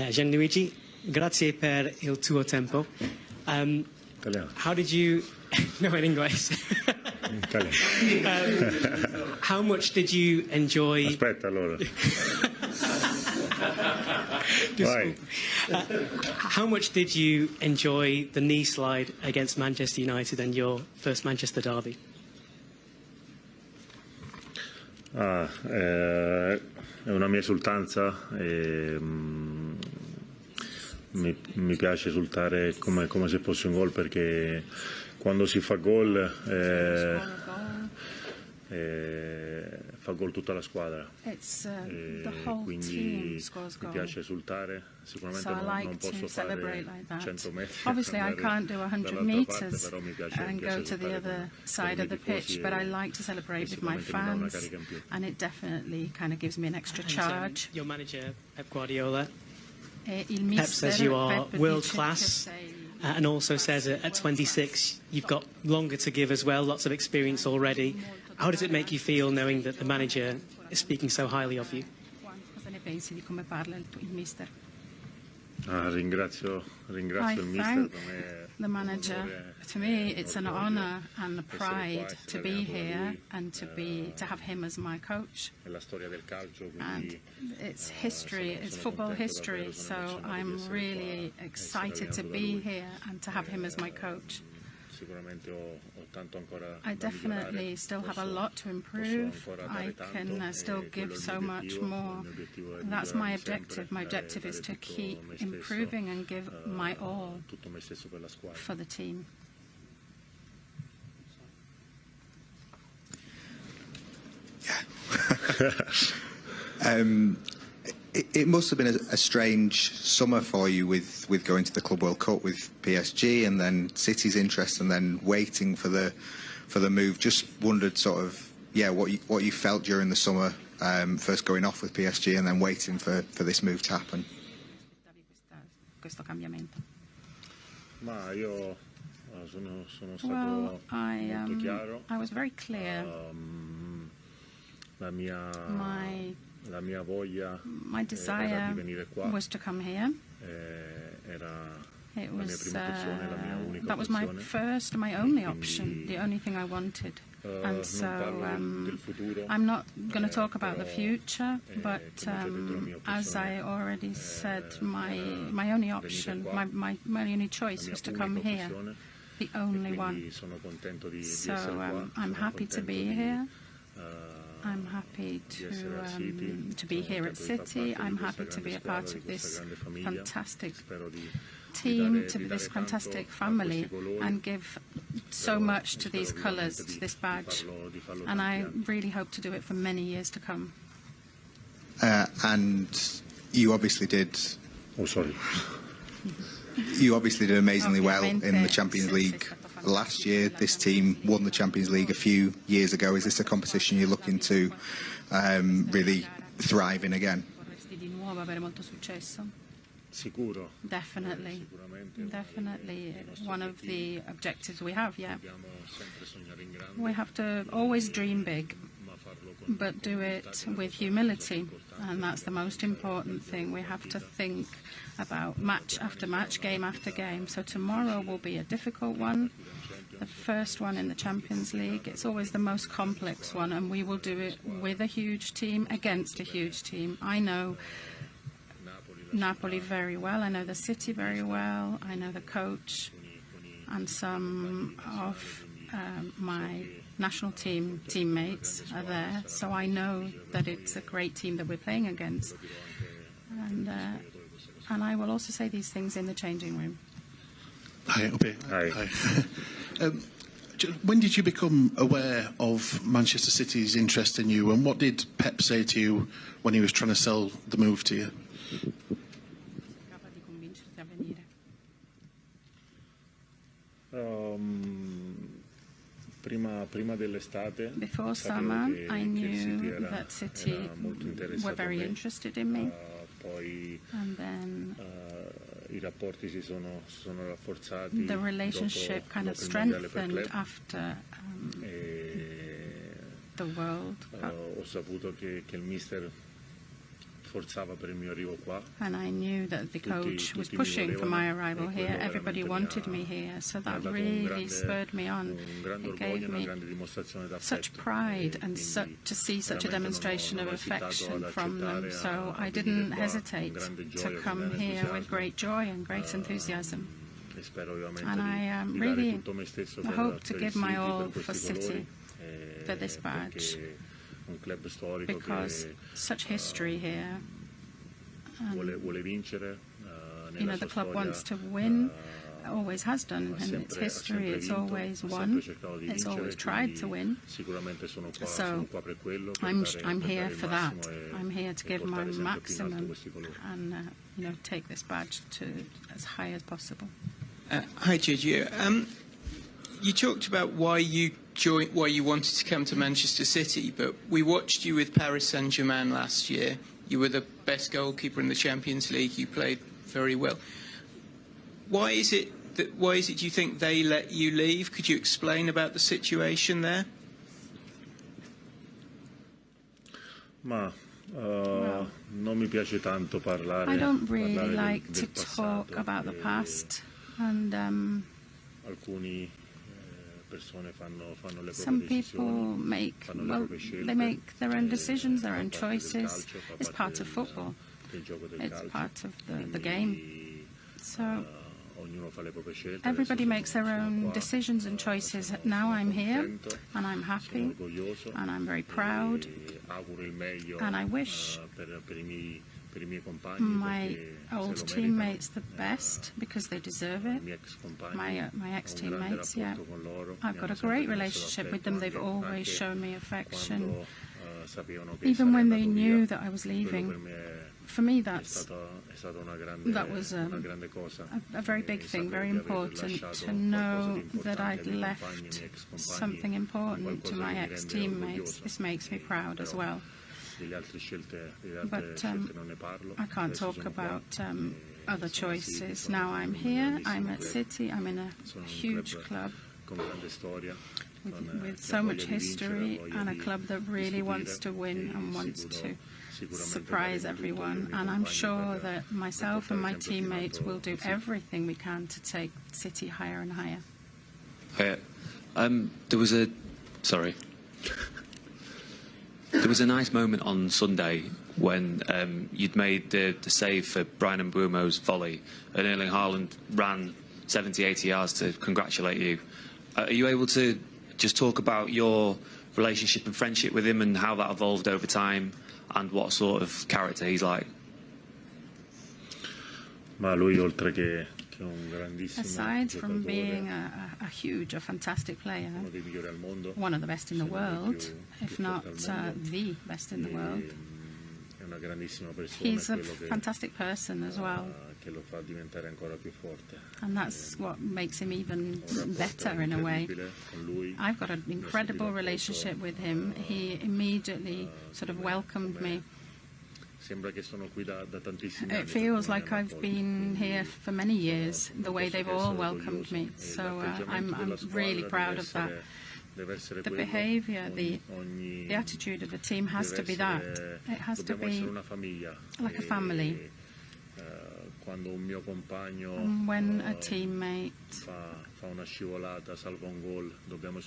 Gianluigi, grazie per il tuo tempo. How did you... No, in English. How much did you enjoy... Aspetta, allora. How much did you enjoy the knee slide against Manchester United and your first Manchester derby? È una mia esultanza e mi piace esultare come se fosse un gol, perché quando si fa gol fa gol tutta la squadra, quindi mi piace esultare. Sicuramente non posso fare 100 metri. Obviously I can't do 100 meters and go to the other side of the pitch, but I like to celebrate with my fans, and it definitely kind of gives me an extra charge. Your manager, Pep Guardiola, Pep says you are world class, and also says at 26 you've got longer to give as well, lots of experience already. How does it make you feel knowing that the manager is speaking so highly of you? Cosa ne pensi di come parla il mister? Ringrazio il mister. The manager. To me, it's an honour and a pride to be here and to have him as my coach. And it's history, it's football history, so I'm really excited to be here and to have him as my coach. I definitely still have a lot to improve. I can still give so much more. That's my objective. My objective is to keep improving and give my all for the team. Yeah. It must have been a strange summer for you with going to the Club World Cup with PSG and then City's interest and then waiting for the move. Just wondered sort of, yeah, what you felt during the summer, first going off with PSG and then waiting for this move to happen. Ma io sono stato molto chiaro. I was very clear. My desire was to come here. It was that was my first, my only option, the only thing I wanted. And so I'm not going to talk about the future, but as I already said, my only option, my only choice was to come here, the only one. So I'm happy to be here. I'm happy to be here at City. I'm happy to be a part of this fantastic team, to this fantastic family, and give so much to these colours, to this badge. And I really hope to do it for many years to come. And you obviously did... Oh, sorry. You obviously did amazingly well in the Champions League last year. This team won the Champions League a few years ago. Is this a competition you're looking to really thrive in again? Definitely. Definitely one of the objectives we have, yeah. We have to always dream big, but do it with humility, and that's the most important thing. We have to think about match after match, game after game. So tomorrow will be a difficult one, the first one in the Champions League. It's always the most complex one, and we will do it with a huge team, against a huge team. I know Napoli very well, I know the city very well, I know the coach, and some of my national team teammates are there, so I know that it's a great team that we're playing against. And I will also say these things in the changing room. Hi, Obi. Hi. When did you become aware of Manchester City's interest in you, and what did Pep say to you when he was trying to sell the move to you? Before summer, I knew that City were very interested in me, and then the relationship kind of strengthened after the World Cup. And I knew that the coach was pushing for my arrival here. Everybody wanted me here, so that really spurred me on. It gave me such pride and to see such a demonstration of affection from them. So I didn't hesitate to come here with great joy and great enthusiasm. And I really hope to give my all for City, for this badge, because such history here. You know, the club wants to win, always has done in its history. It's always won. It's always tried to win. So I'm here for that. I'm here to give my maximum and you know, take this badge to as high as possible. Hi, Gigi. You talked about why you wanted to come to Manchester City, but we watched you with Paris Saint-Germain last year. You were the best goalkeeper in the Champions League. You played very well. Why is it do you think they let you leave? Could you explain about the situation there? Non mi piace tanto parlare. I don't really like to talk about the past, and some people make their own decisions, their own choices. It's part of football. It's part of the game. So everybody makes their own decisions and choices. Now I'm here, and I'm happy, and I'm very proud, and I wish my old teammates the best because they deserve it. My ex-teammates, yeah. I've got a great relationship with them. They've always shown me affection. Even when they knew that I was leaving, for me that was a very big thing, very important to know that I'd left something important to my ex-teammates. This makes me proud as well. But I can't talk about other choices. Now I'm here, I'm at City, I'm in a huge club with so much history, and a club that really wants to win and wants to surprise everyone. And I'm sure that myself and my teammates will do everything we can to take City higher and higher. There was a nice moment on Sunday when you'd made the save for Brian Mbeumo's volley, and Erling Haaland ran 70, 80 yards to congratulate you. Are you able to just talk about your relationship and friendship with him and how that evolved over time and what sort of character he's like? Aside from being a fantastic player, one of the best in the world, if not the best in the world, he's a fantastic person as well. And that's what makes him even better in a way. I've got an incredible relationship with him. He immediately sort of welcomed me. It feels like I've been here for many years, the way they've all welcomed me. So I'm really proud of that. The behaviour, the attitude of the team has to be that. It has to be like a family. When a teammate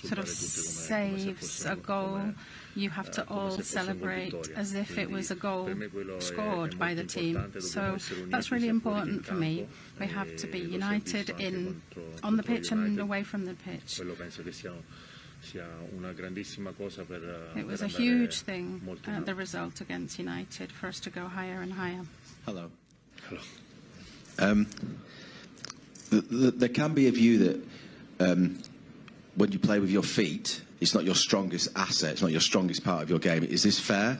sort of saves a goal, you have to all celebrate as if it was a goal scored by the team. So that's really important for me. We have to be united on the pitch and away from the pitch. It was a huge thing, the result against United, for us to go higher and higher. Hello. Hello. There can be a view that when you play with your feet, it's not your strongest asset, it's not your strongest part of your game. Is this fair?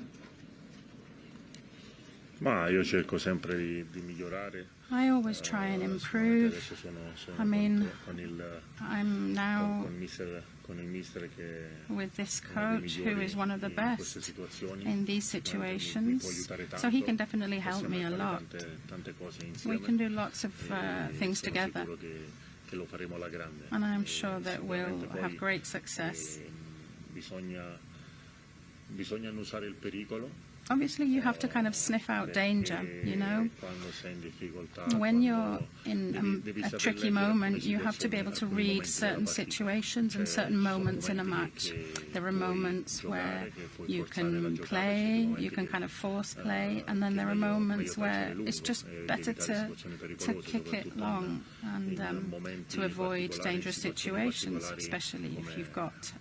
I always try and improve. I mean, I'm now with this coach who is one of the best in these situations, so he can definitely help me a lot. We can do lots of things together, and I'm sure that we'll have great success. obviously you have to kind of sniff out danger, you know. When you're in a tricky moment, you have to be able to read certain situations and certain moments in a match. There are moments where you can play, you can kind of force play, and then there are moments where it's just better to kick it long and to avoid dangerous situations, especially if you've got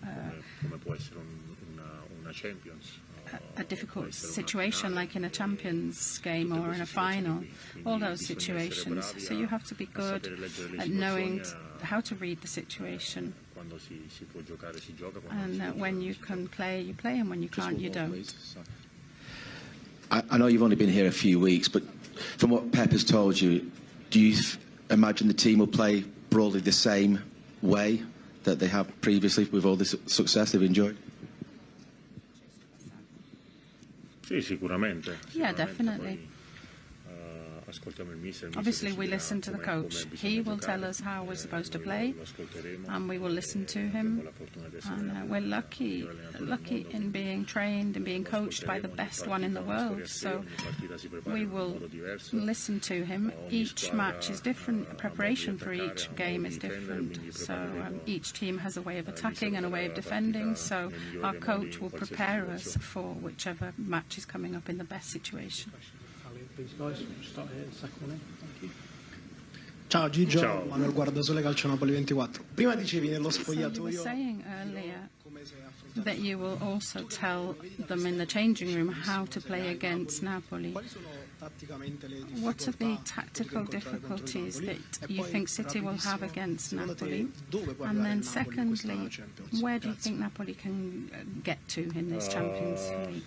a difficult situation like in a Champions game or in a final, all those situations. So you have to be good at knowing how to read the situation. And when you can play, you play, and when you can't, you don't. I know you've only been here a few weeks, but from what Pep has told you, do you imagine the team will play broadly the same way that they have previously with all this success they've enjoyed? Sì, sicuramente. Yeah, definitely. Obviously, we listen to the coach. He will tell us how we're supposed to play, and we will listen to him. And we're lucky in being trained and being coached by the best one in the world. So we will listen to him. Each match is different. Preparation for each game is different. So each team has a way of attacking and a way of defending. So our coach will prepare us for whichever match is coming up in the best situation. Please, guys, start here, second one. Thank you. Ciao Gigio, ciao. Manuel Guardasole, Calcio Napoli 24. Prima dicevi nello spogliatoio. So you were saying earlier that you will also tell them in the changing room how to play against Napoli. What are the tactical difficulties that you think City will have against Napoli? And then secondly, where do you think Napoli can get to in this Champions League?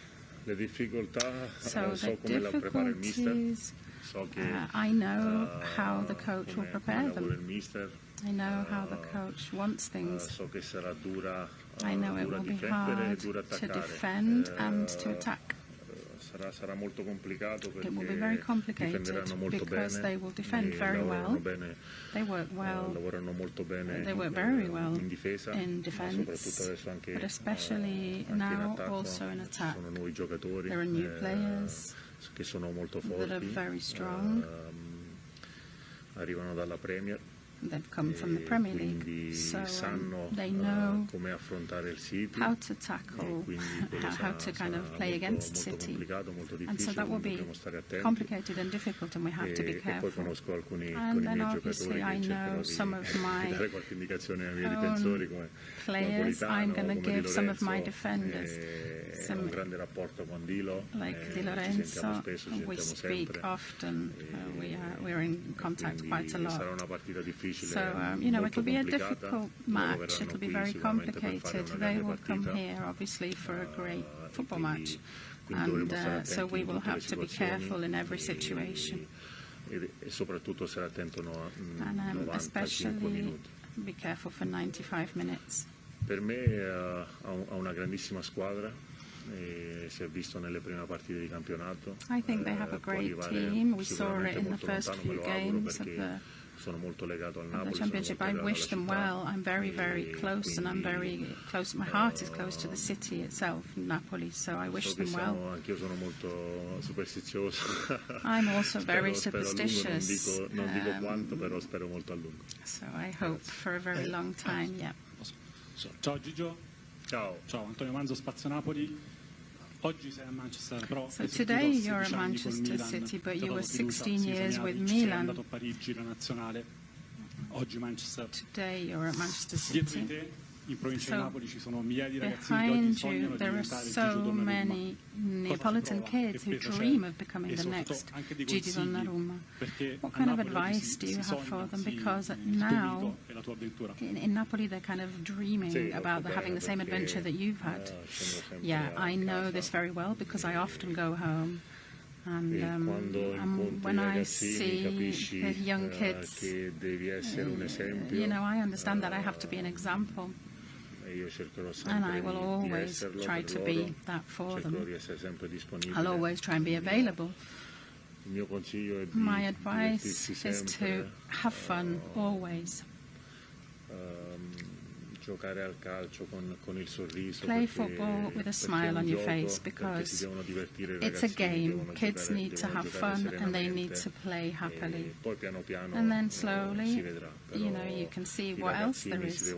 So the difficulties, I know how the coach will prepare them. I know how the coach wants things. I know it will be hard to defend and to attack. It will be very complicated because they will defend very well. They work well. They work very well in defence, but especially now also in attack. There are new players that are very strong. They've come from the Premier League, so they know how to tackle, how to kind of play against City. And so that will be complicated and difficult, and we have to be careful. And then obviously I know some of my own players. I'm going to give some of my defenders, like Di Lorenzo. We speak often. We're in contact quite a lot. So, you know, it'll be a difficult match. It'll be very complicated. They will come here, obviously, for a great football match. And so we will have to be careful in every situation. And especially be careful for 95 minutes. Per me ha una grandissima squadra. I think they have a great team. We saw it in the first few games of the Championship. I wish them well. I'm very, very close, and I'm very close. My heart is close to the city itself, Napoli, so I wish them well. I'm also very superstitious. So I hope for a very long time, yeah. Ciao Gigio. Ciao. Ciao, Antonio Manzo, Spazio Napoli. So today you're at Manchester City, but you were 16 years with Milan. Today you're at Manchester City. So behind you there are so many Neapolitan kids who dream of becoming the next Gigi Donnarumma. What kind of advice do you have for them? Because now in Napoli they're kind of dreaming about having the same adventure that you've had. Yeah, I know this very well because I often go home. And when I see the young kids, you know, I understand that I have to be an example. And I will always try to be that for them. I'll always try and be available. My advice is to have fun always. Play football with a smile on your face because it's a game. Kids need to have fun and they need to play happily. And then slowly, you can see what else there is.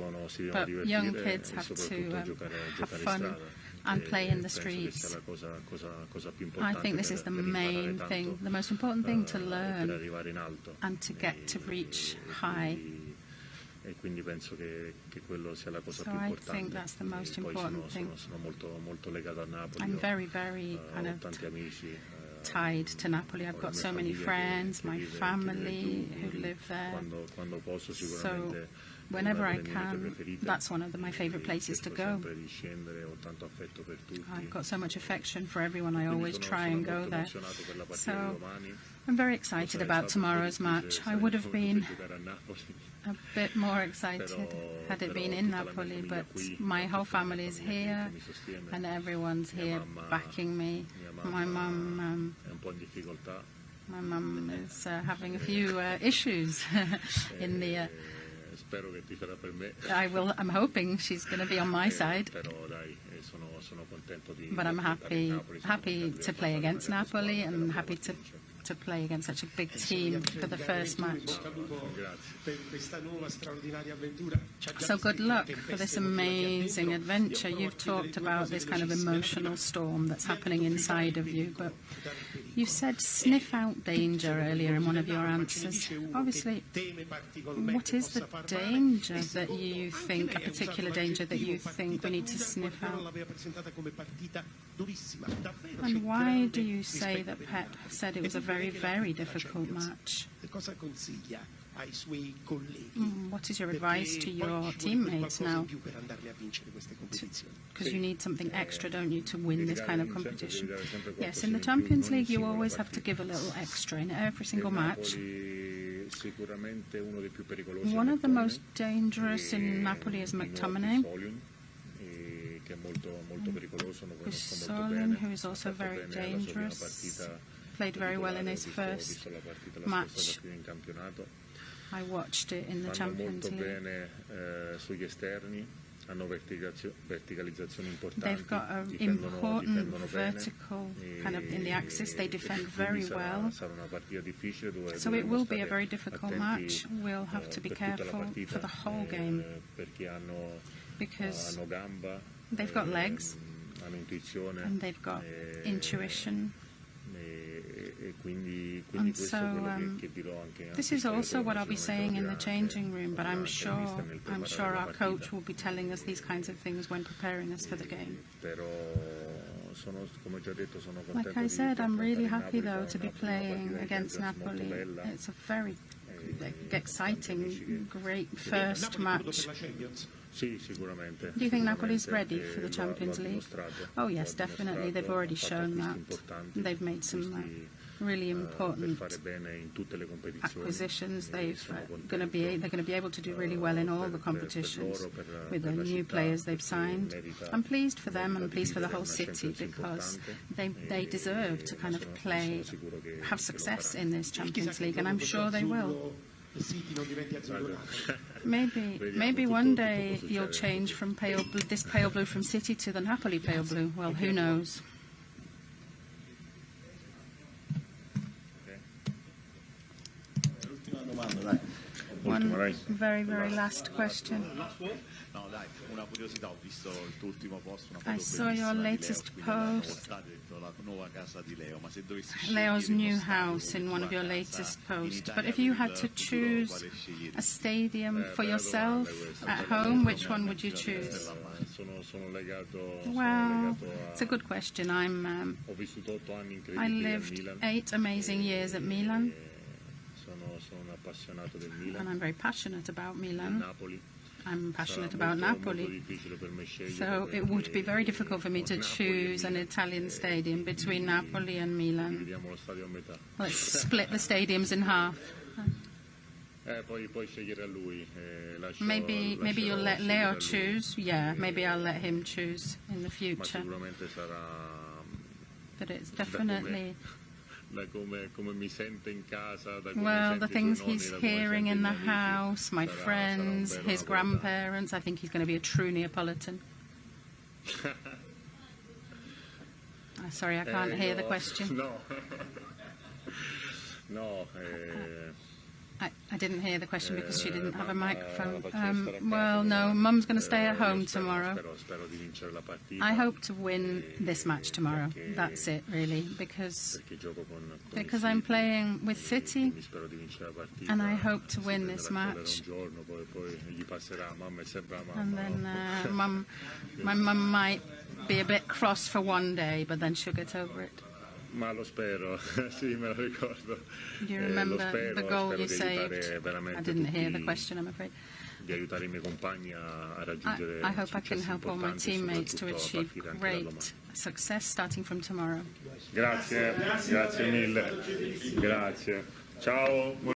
But young kids have to have fun and play in the streets. I think this is the main thing, the most important thing to learn and to get to reach high. So I think that's the most important thing. I'm very, very kind of tied to Napoli. I've got so many friends, my family who live there. So whenever I can, that's one of my favourite places to go. I've got so much affection for everyone. I always try and go there. So I'm very excited about tomorrow's match. I would have been a bit more excited had it been in Napoli, but my whole family is here and everyone's here backing me. My mum is having a few issues in the I'm hoping she's going to be on my side, but I'm happy to play against Napoli and happy to play against such a big team for the first match. So good luck for this amazing adventure. You've talked about this kind of emotional storm that's happening inside of you, but you said sniff out danger earlier in one of your answers. Obviously, what is the danger that you think, a particular danger that you think we need to sniff out? And why do you say that Pep said it was a very, very difficult match? What is your advice to your teammates now? Because you need something extra, don't you, to win this kind of competition? Yes, in the Champions League you always have to give a little extra in every single match. One of the most dangerous in Napoli is McTominay. Solin, who is also very dangerous, played very well in his first match. I watched it in the Champions League. They've got an important vertical kind of in the axis. They defend very well. So it will be a very difficult match. We'll have to be careful for the whole game because they've got legs and they've got intuition. And so this is also what I'll be saying in the changing room, but I'm sure our coach will be telling us these kinds of things when preparing us for the game. Like I said, I'm really happy though to be playing against Napoli. It's a very exciting, great first match. Do you think Napoli's ready for the Champions League? Oh yes, definitely. They've already shown that. They've made some really important acquisitions. They're going to be able to do really well in all the competitions with the new players they've signed. I'm pleased for them and I'm pleased for the whole city because they deserve to kind of have success in this Champions League, and I'm sure they will. Maybe one day you'll change from this pale blue from City to the Napoli pale blue. Well, who knows? One very, very last question. I saw your latest post, Leo's new house in one of your latest posts. But if you had to choose a stadium for yourself at home, which one would you choose? Well, it's a good question. I lived 8 amazing years at Milan. And I'm very passionate about Milan. I'm passionate about Napoli. So it would be very difficult for me to choose an Italian stadium between Napoli and Milan. Let's split the stadiums in half. Maybe you'll let Leo choose. Yeah, maybe I'll let him choose in the future. But it's definitely Well, the things he's hearing in the house, my friends, his grandparents, I think he's going to be a true Neapolitan. Sorry, I can't hear the question. No. No. I didn't hear the question because she didn't have a microphone. Well, no, Mum's going to stay at home tomorrow. I hope to win this match tomorrow. That's it, really, because I'm playing with City, and I hope to win this match. And then my mum might be a bit cross for one day, but then she'll get over it. Ma lo spero, sì, me lo ricordo. Do you remember the goal you saved? I didn't hear the question, I'm afraid. I hope I can help all my teammates to achieve great success starting from tomorrow. Grazie, grazie mille. Grazie. Ciao.